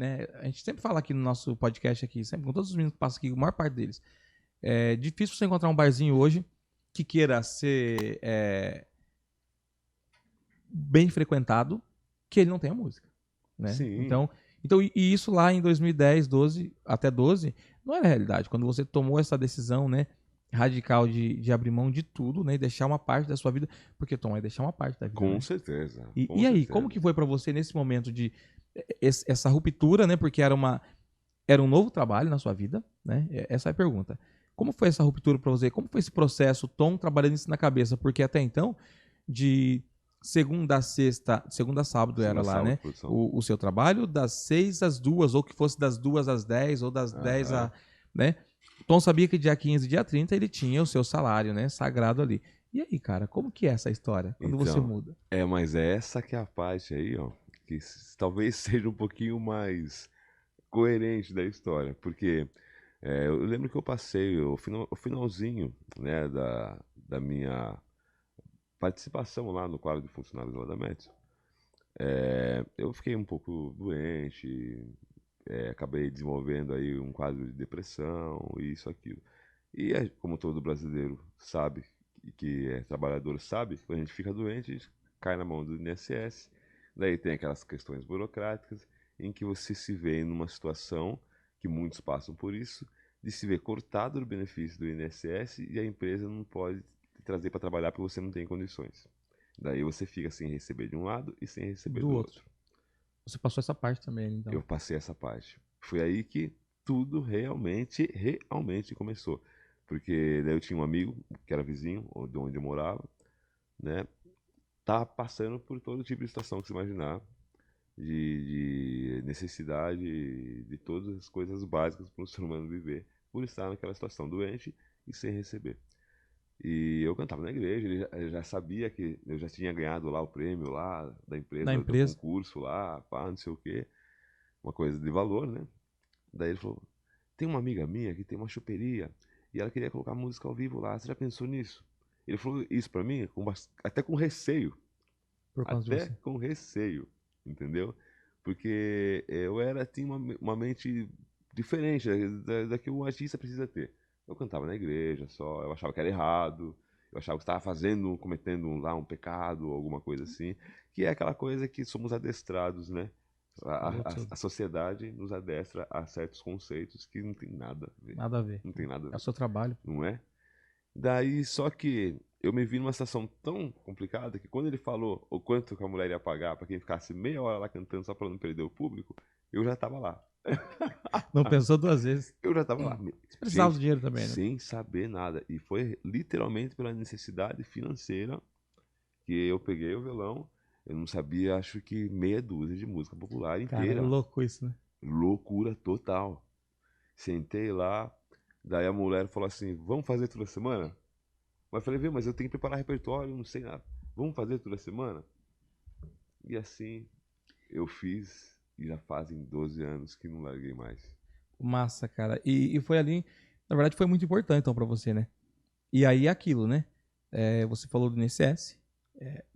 né? A gente sempre fala aqui no nosso podcast aqui, sempre com todos os meninos que passam aqui, a maior parte deles. É difícil você encontrar um barzinho hoje que queira ser bem frequentado, que ele não tenha música, né? Sim. Então, isso lá em 2010, 12, até 12, não era realidade. Quando você tomou essa decisão, né, radical de abrir mão de tudo, né, e deixar uma parte da sua vida, porque Tom é deixar uma parte da vida, Com né? certeza. E aí, como que foi pra você nesse momento de essa ruptura, né? Porque era um novo trabalho na sua vida, né? Essa é a pergunta. Como foi essa ruptura pra você? Como foi esse processo, Tom trabalhando isso na cabeça? Porque até então, de segunda a sexta, segunda a sábado era lá, né? Produção. O seu trabalho das 6 às 2, ou que fosse das 2 às 10, ou das 10 a, né? Tom sabia que dia 15 e dia 30 ele tinha o seu salário, né? Sagrado ali. E aí, cara, como que é essa história quando você muda? Mas essa que é a parte aí, ó, que talvez seja um pouquinho mais coerente da história, porque eu lembro que eu passei o finalzinho, né, da minha participação lá no quadro de funcionários lá da Metso. Eu fiquei um pouco doente, acabei desenvolvendo aí um quadro de depressão, isso, aquilo. E como todo brasileiro sabe, que é trabalhador sabe, quando a gente fica doente, a gente cai na mão do INSS, daí tem aquelas questões burocráticas, em que você se vê numa situação, que muitos passam por isso, de se ver cortado do benefício do INSS e a empresa não pode te trazer para trabalhar porque você não tem condições. Daí você fica sem receber de um lado e sem receber do outro. Você passou essa parte também, então. Eu passei essa parte. Foi aí que tudo realmente começou. Porque daí eu tinha um amigo, que era vizinho, de onde eu morava, né? Tá passando por todo tipo de situação que você imaginar, de necessidade, de todas as coisas básicas para um ser humano viver, por estar naquela situação doente e sem receber. E eu cantava na igreja, ele já sabia que eu já tinha ganhado lá o prêmio lá da Da empresa, do empresa. concurso lá, pá, não sei o quê, uma coisa de valor, né? Daí ele falou: tem uma amiga minha que tem uma choperia e ela queria colocar música ao vivo lá. Você já pensou nisso? Ele falou isso pra mim até com receio. Por causa de Até você. com receio, entendeu? Porque tinha uma mente diferente da que o artista precisa ter. Eu cantava na igreja só, eu achava que era errado, eu achava que estava cometendo lá um pecado, alguma coisa assim, que é aquela coisa que somos adestrados, né? Falou tudo. A sociedade nos adestra a certos conceitos que não tem nada a ver. Nada a ver. Não tem nada a É o ver, seu trabalho. não é? Daí, só que eu me vi numa situação tão complicada que quando ele falou o quanto que a mulher ia pagar pra quem ficasse meia hora lá cantando só pra não perder o público, eu já tava lá. Não pensou duas vezes. Eu já tava lá. Você precisava do Gente, dinheiro também, né? sem saber nada. E foi literalmente pela necessidade financeira que eu peguei o violão. Eu não sabia, acho que meia dúzia de música popular Cara, é inteira. louco isso, né? Loucura total. Sentei lá, daí a mulher falou assim: vamos fazer toda semana? Mas eu falei: viu, mas eu tenho que preparar repertório, não sei nada. Vamos fazer toda semana? E assim eu fiz, e já fazem 12 anos que não larguei mais. Massa, cara. E foi ali, na verdade, foi muito importante então pra você, né? E aí aquilo, né? Você falou do INSS,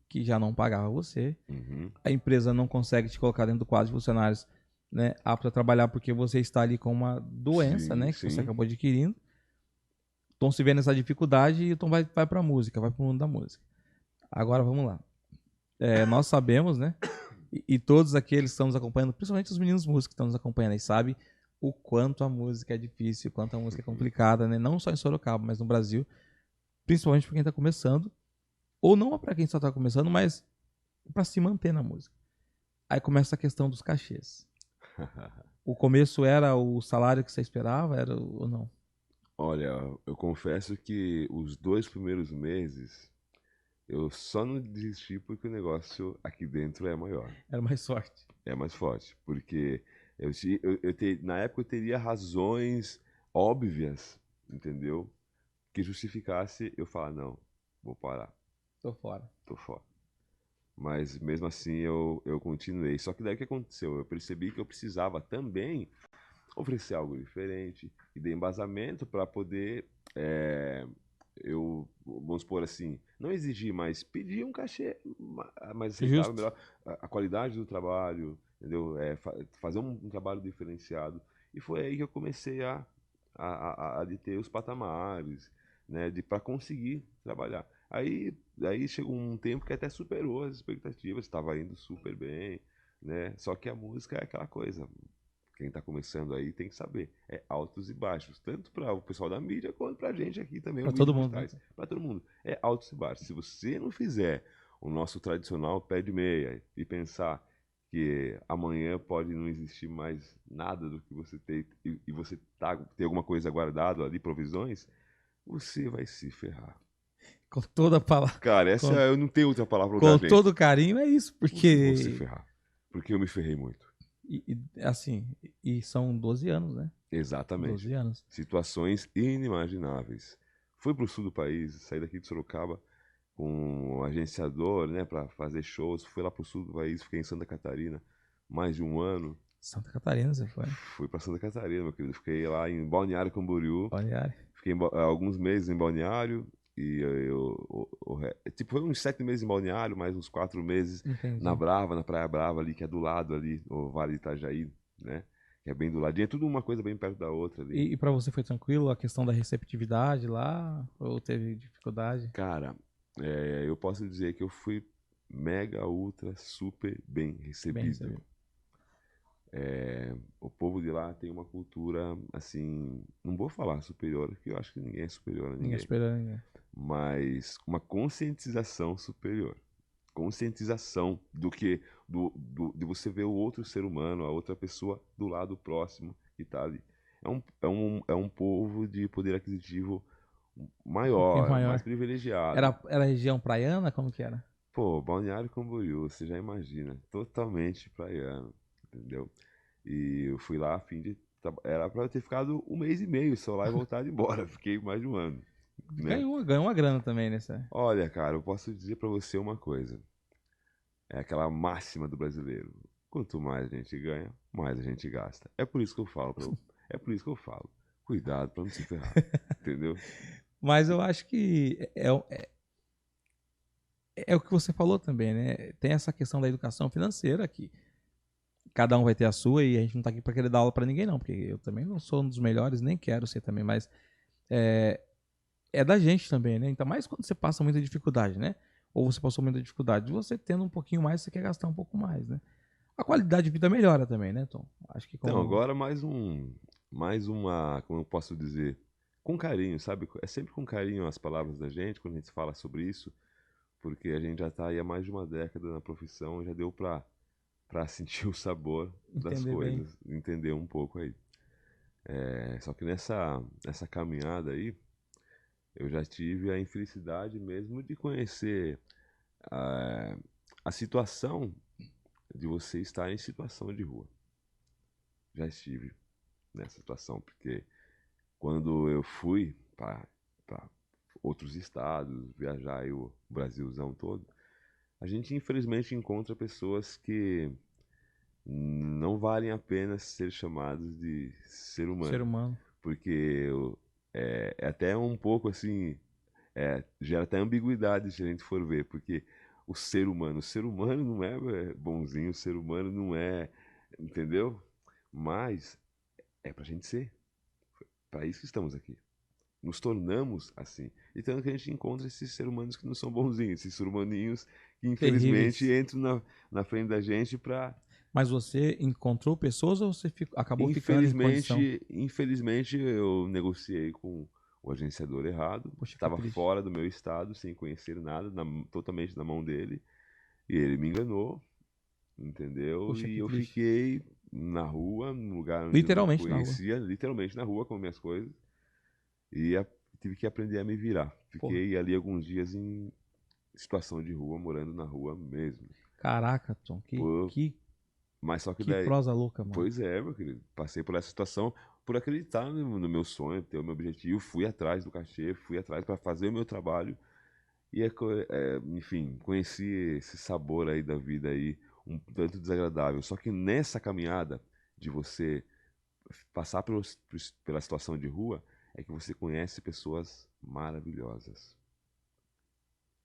que já não pagava você. Uhum. A empresa não consegue te colocar dentro do quadro de funcionários, né, apto a trabalhar porque você está ali com uma doença, Sim, né, que você sim. acabou adquirindo. Tom se vê nessa dificuldade e o Tom vai pra música, vai pro mundo da música. Agora vamos lá. Nós sabemos, né? E todos aqueles que estão nos acompanhando, principalmente os meninos músicos que estão nos acompanhando aí, sabem o quanto a música é difícil, o quanto a música é complicada, né? Não só em Sorocaba, mas no Brasil, principalmente para quem está começando, ou não para quem só está começando, mas para se manter na música. Aí começa a questão dos cachês. O começo era o salário que você esperava, era ou não? Olha, eu confesso que os 2 primeiros meses eu só não desisti porque o negócio aqui dentro é maior, Era mais forte. é mais forte. Porque na época eu teria razões óbvias, entendeu? Que justificasse eu falar: não, vou parar, Tô fora. tô fora. Mas mesmo assim eu continuei. Só que daí o que aconteceu? Eu percebi que eu precisava também oferecer algo diferente e dar embasamento para poder, vamos supor assim, não exigir, mas pedir um cachê mais aceitável, Justo. melhor, a qualidade do trabalho, entendeu? Fazer um trabalho diferenciado. E foi aí que eu comecei de ter os patamares, né, para conseguir trabalhar. Aí chegou um tempo que até superou as expectativas, estava indo super bem, né? Só que a música é aquela coisa. Quem está começando aí tem que saber. É altos e baixos, tanto para o pessoal da mídia quanto para a gente aqui também, o Pra mídia todo por mundo, né? trás. Para todo mundo. É altos e baixos. Se você não fizer o nosso tradicional pé de meia e pensar que amanhã pode não existir mais nada do que você tem e você tem alguma coisa guardado ali, provisões, você vai se ferrar. Com toda a palavra. Cara, Com, eu não tenho outra palavra pra com usar, gente. todo carinho, é isso, Vocês vão se porque. ferrar. Porque eu me ferrei muito. Assim, e são 12 anos, né? Exatamente. 12 anos. Situações inimagináveis. Fui pro sul do país, saí daqui de Sorocaba com um agenciador, né, para fazer shows. Fui lá pro sul do país, fiquei em Santa Catarina mais de um ano. Santa Catarina, você foi? Fui para Santa Catarina, meu querido. Fiquei lá em Balneário Camboriú. Balneário. Fiquei alguns meses em Balneário. E tipo, foi uns 7 meses em Balneário, mais uns 4 meses na Entendi. Brava, na Praia Brava ali, que é do lado ali, o Vale do Itajaí, né? Que é bem do ladinho. É tudo uma coisa bem perto da outra ali. E pra você foi tranquilo a questão da receptividade lá? Ou teve dificuldade? Cara, eu posso dizer que eu fui mega, ultra, super bem Bem recebido. recebido. O povo de lá tem uma cultura, assim, não vou falar superior, porque eu acho que ninguém é superior a Ninguém ninguém, esperando ninguém. mas uma conscientização superior. Conscientização do que, de você ver o outro ser humano, a outra pessoa do lado próximo que está ali. É um povo de poder aquisitivo Um pouquinho maior, mais maior. privilegiado. Era região praiana? Como que era? Pô, Balneário Camboriú, você já imagina, totalmente praiano, entendeu? E eu fui lá a fim de. Era pra eu ter ficado um mês e meio só lá e voltado embora. Fiquei mais de um ano, né? Ganhou uma grana também nessa. Olha, cara, eu posso dizer pra você uma coisa. É aquela máxima do brasileiro. Quanto mais a gente ganha, mais a gente gasta. É por isso que eu falo, é por isso que eu falo. Cuidado pra não se ferrar, entendeu? Mas eu acho que é o que você falou também, né? Tem essa questão da educação financeira que cada um vai ter a sua e a gente não tá aqui para querer dar aula para ninguém, não, porque eu também não sou um dos melhores, nem quero ser também, mas é da gente também, né? Ainda mais quando você passa muita dificuldade, né? Ou você passou muita dificuldade, você tendo um pouquinho mais, você quer gastar um pouco mais, né? A qualidade de vida melhora também, né, Tom? Acho que Então, com. agora mais uma, como eu posso dizer, com carinho, sabe? É sempre com carinho as palavras da gente quando a gente fala sobre isso, porque a gente já está aí há mais de uma década na profissão, já deu para sentir o sabor das Entender bem. coisas, entender um pouco aí. Só que nessa caminhada aí, eu já tive a infelicidade mesmo de conhecer a, a situação de você estar em situação de rua. Já estive nessa situação, porque quando eu fui para outros estados, viajar aí o Brasilzão todo, a gente infelizmente encontra pessoas que não valem a pena ser chamados de ser Ser humano, humano. porque é até um pouco assim, gera até ambiguidade se a gente for ver, porque o ser humano não é bonzinho, o ser humano não é, entendeu? Mas é pra gente ser, para isso que estamos aqui. Nos tornamos assim. E tanto que a gente encontra esses seres humanos que não são bonzinhos, esses ser humaninhos que infelizmente Terríveis. entram na frente da gente para. Mas você encontrou pessoas ou você acabou ficando em condição? Infelizmente eu negociei com o agenciador errado, Poxa, que estava triste. fora do meu estado, sem conhecer nada, totalmente na mão dele, e ele me enganou, entendeu? Poxa, E que eu triste. fiquei na rua, num lugar onde eu não Literalmente na rua. conhecia, literalmente na rua com minhas coisas, e tive que aprender a me virar. Porra. Fiquei ali alguns dias em situação de rua, morando na rua mesmo. Caraca, Tom. Pô, mas só que Que daí, prosa louca, mano. pois é, meu querido, passei por essa situação por acreditar no meu sonho, ter o meu objetivo, fui atrás do cachê, fui atrás para fazer o meu trabalho e, enfim, conheci esse sabor aí da vida aí, um tanto desagradável. Só que nessa caminhada de você passar pela situação de rua, é que você conhece pessoas maravilhosas.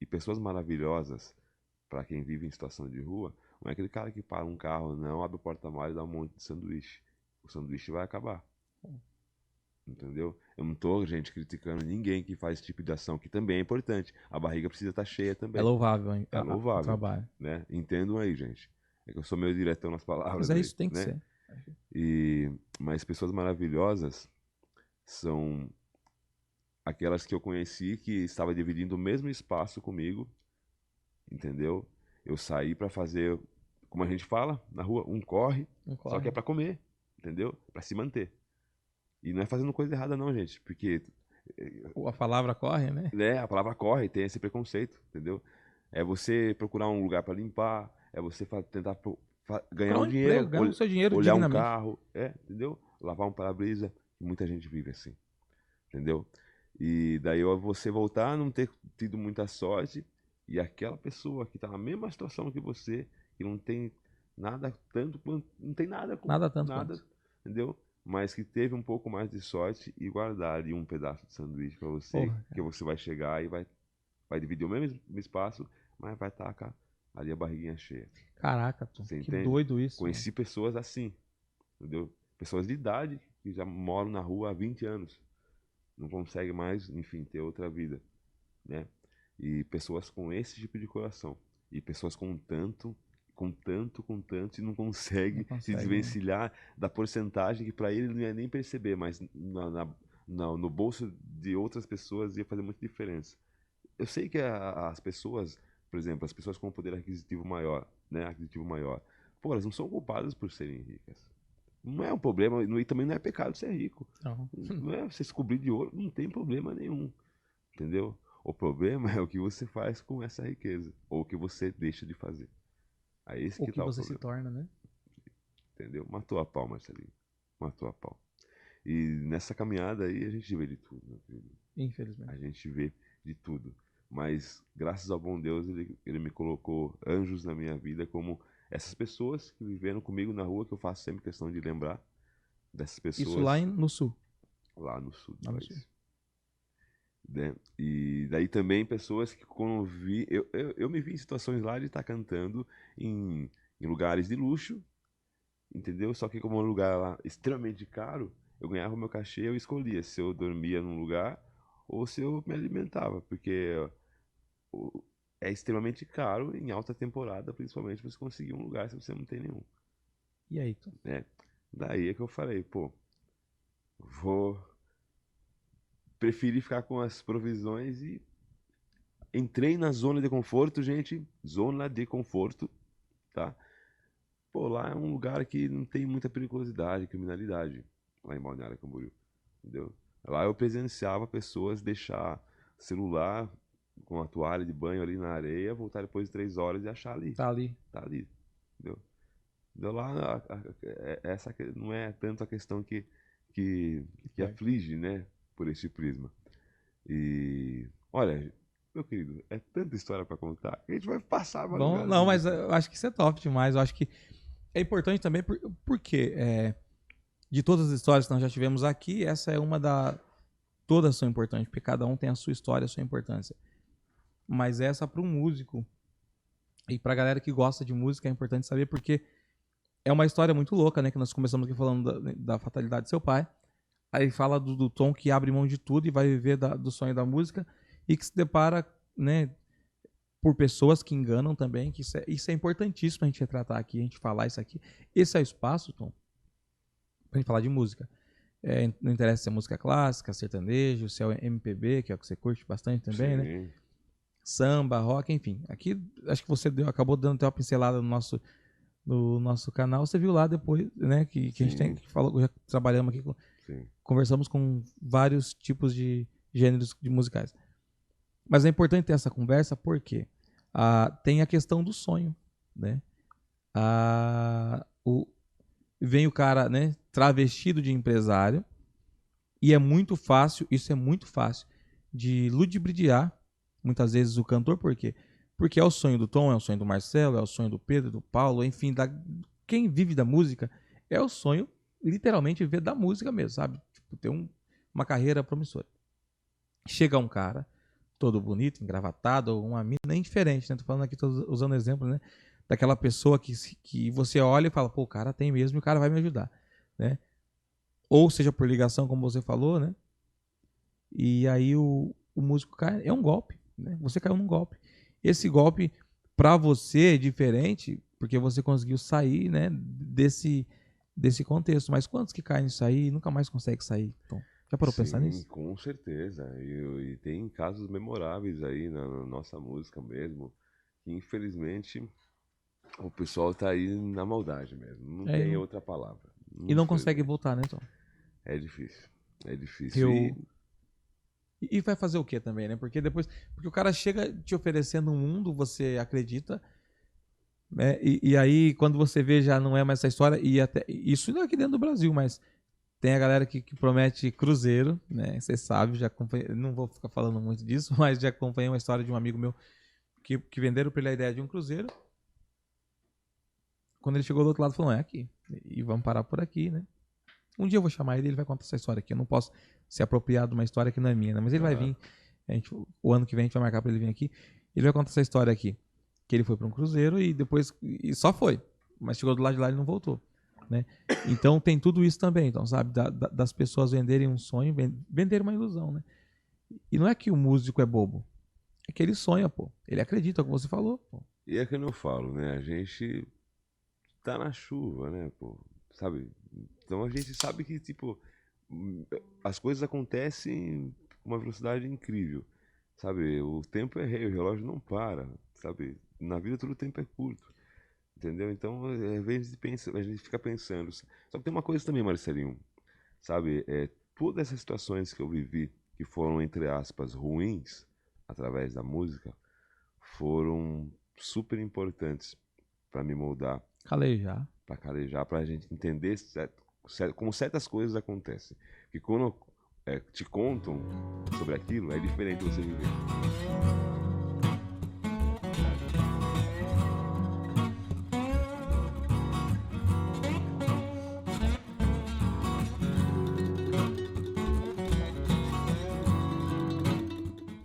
E pessoas maravilhosas, para quem vive em situação de rua, Não é aquele cara que para um carro, não, abre o porta-malas e dá um monte de sanduíche. O sanduíche vai acabar. Entendeu? Eu não tô, gente, criticando ninguém que faz esse tipo de ação, que também é importante. A barriga precisa estar cheia também. É louvável, hein, É o louvável, trabalho. né? Entendam aí, gente. É que eu sou meio diretão nas palavras Mas é aí, isso, tem que né? ser. Mas pessoas maravilhosas são aquelas que eu conheci que estava dividindo o mesmo espaço comigo, entendeu? Eu saí para fazer, como a gente fala na rua, um corre, Não só que corre. é para comer, entendeu? Para se manter. E não é fazendo coisa errada não, gente, porque A palavra corre, né? né, a palavra corre, tem esse preconceito, entendeu? É você procurar um lugar para limpar, é você tentar ganhar Procurar um um emprego, dinheiro, ganhar o seu dinheiro olhar um dignamente. carro, entendeu? Lavar um para-brisa, muita gente vive assim, entendeu? E daí você voltar a não ter tido muita sorte e aquela pessoa que está na mesma situação que você, que não tem nada tanto, não tem nada com Nada tanto nada, quanto. entendeu? Mas que teve um pouco mais de sorte e guardar ali um pedaço de sanduíche para você, Porra, que cara. você vai chegar e vai dividir o mesmo espaço, mas vai estar ali a barriguinha cheia. Caraca, Tom, Você que entende? doido isso, mano. Conheci pessoas assim, entendeu? Pessoas de idade que já moram na rua há 20 anos, não conseguem mais, enfim, ter outra vida, né? E pessoas com esse tipo de coração. E pessoas com tanto, e não Não consegue se consegue, né? desvencilhar da porcentagem que para ele não ia nem perceber, mas no bolso de outras pessoas ia fazer muita diferença. Eu sei que as pessoas, por exemplo, as pessoas com poder aquisitivo maior, né, aquisitivo maior, pô, elas não são culpadas por serem ricas. Não é um problema, e também não é pecado ser rico. Não. Não é você se cobrir de ouro, não tem problema nenhum, entendeu? O problema é o que você faz com essa riqueza, ou o que você deixa de fazer. Aí esse O que que tá o você se problema, torna, né? entendeu? Matou a pau, Marcelinho. Matou a pau. E nessa caminhada aí a gente vê de tudo, meu querido. A Infelizmente. gente vê de tudo. Mas graças ao bom Deus, ele me colocou anjos na minha vida, como essas pessoas que viveram comigo na rua, que eu faço sempre questão de lembrar dessas Isso lá pessoas no sul. lá no sul do Lá no sul. país. Né? E daí também pessoas que quando eu vi, eu me vi em situações lá de estar cantando em lugares de luxo, entendeu? Só que como é um lugar lá extremamente caro, eu ganhava o meu cachê, eu escolhia se eu dormia num lugar ou se eu me alimentava, porque o- é extremamente caro em alta temporada, principalmente você conseguir um lugar se você não tem nenhum, E aí, Tom? né? Daí é que eu falei, pô, vou preferir ficar com as provisões e entrei na zona de conforto, gente, zona de conforto, tá? Pô, lá é um lugar que não tem muita periculosidade, criminalidade, lá em Balneário Camboriú, entendeu? Lá eu presenciava pessoas deixar celular com a toalha de banho ali na areia, voltar depois de 3 horas e achar ali, Tá ali. tá ali, entendeu? Então lá não é tanto a questão que, Que que pega. aflige, né, por esse prisma. E olha, meu querido, é tanta história para contar que a gente vai passar a Bom, madrugada não, aqui mas contando. eu acho que isso é top demais. Eu acho que é importante também porque de todas as histórias que nós já tivemos aqui, essa é uma da. Todas são importantes, porque cada um tem a sua história, a sua importância. Mas essa para um músico e pra galera que gosta de música é importante saber porque é uma história muito louca, né? Que nós começamos aqui falando da fatalidade do seu pai. Aí fala do Tom que abre mão de tudo e vai viver do sonho da música e que se depara, né, por pessoas que enganam também, que isso é importantíssimo a gente retratar aqui, a gente falar isso aqui. Esse é o espaço, Tom, pra gente falar de música. Não interessa se é música clássica, sertanejo, se é MPB, que é o que você curte bastante também, né? Sim, Samba, rock, enfim. Aqui acho que você acabou dando até uma pincelada no nosso canal. Você viu lá depois, né? Que a gente tem sim, que falou, já trabalhamos aqui, sim. conversamos com vários tipos de gêneros de musicais. Mas é importante ter essa conversa porque tem a questão do sonho, né? Vem o cara, né, travestido de empresário e é muito fácil, isso é muito fácil de ludibriar muitas vezes o cantor, por quê? Porque é o sonho do Tom, é o sonho do Marcelo, é o sonho do Pedro, do Paulo, enfim, quem vive da música é o sonho, literalmente, viver da música mesmo, sabe? Tipo, ter uma carreira promissora. Chega um cara, todo bonito, engravatado, ou uma mina, nem diferente, né? Tô falando aqui, tô usando exemplo, né? daquela pessoa que você olha e fala, pô, o cara tem mesmo e o cara vai me ajudar, né? Ou seja por ligação, como você falou, né? E aí o músico cai, é um golpe, né? Você caiu num golpe. Esse golpe, pra você, é diferente, porque você conseguiu sair, né, desse contexto. Mas quantos que caem nisso aí e nunca mais conseguem sair? Então, já parou pra pensar Sim, nisso? com certeza. E tem casos memoráveis aí na nossa música mesmo, que infelizmente o pessoal tá aí na maldade mesmo. Não É, tem outra palavra. e não consegue Infelizmente. voltar, né, Tom? É difícil. É difícil. Eu, e vai fazer o quê também, né? Porque o cara chega te oferecendo um mundo, você acredita, né? E aí, quando você vê, já não é mais essa história, e até isso não é aqui dentro do Brasil, mas tem a galera que promete cruzeiro, né? Você sabe, já acompanhei, não vou ficar falando muito disso, mas já acompanhei uma história de um amigo meu que venderam pra ele a ideia de um cruzeiro. Quando ele chegou do outro lado, falou: é aqui. E vamos parar por aqui, né? Um dia eu vou chamar ele e ele vai contar essa história aqui. Eu não posso se apropriar de uma história que não é minha, né? Mas ele vai vir. O ano que vem a gente vai marcar pra ele vir aqui. Ele vai contar essa história aqui. Que ele foi pra um cruzeiro e depois. E só foi. Mas chegou do lado de lá e não voltou. Né? Então tem tudo isso também, então, sabe? Das pessoas venderem um sonho, venderem uma ilusão, né? E não é que o músico é bobo. É que ele sonha, pô. Ele acredita, como você falou, pô. E é que eu falo, né? A gente tá na chuva, né, pô? Sabe? Então a gente sabe que, tipo, as coisas acontecem com uma velocidade incrível, sabe? O tempo é rei, o relógio não para, sabe? Na vida todo o tempo é curto, entendeu? Então, às vezes a gente fica pensando. Só que tem uma coisa também, Marcelinho, sabe? Todas essas situações que eu vivi, que foram, entre aspas, ruins, através da música, foram super importantes para me moldar, Calejar. para calejar, para a gente entender como certas coisas acontecem. Que quando te contam sobre aquilo, é diferente você viver.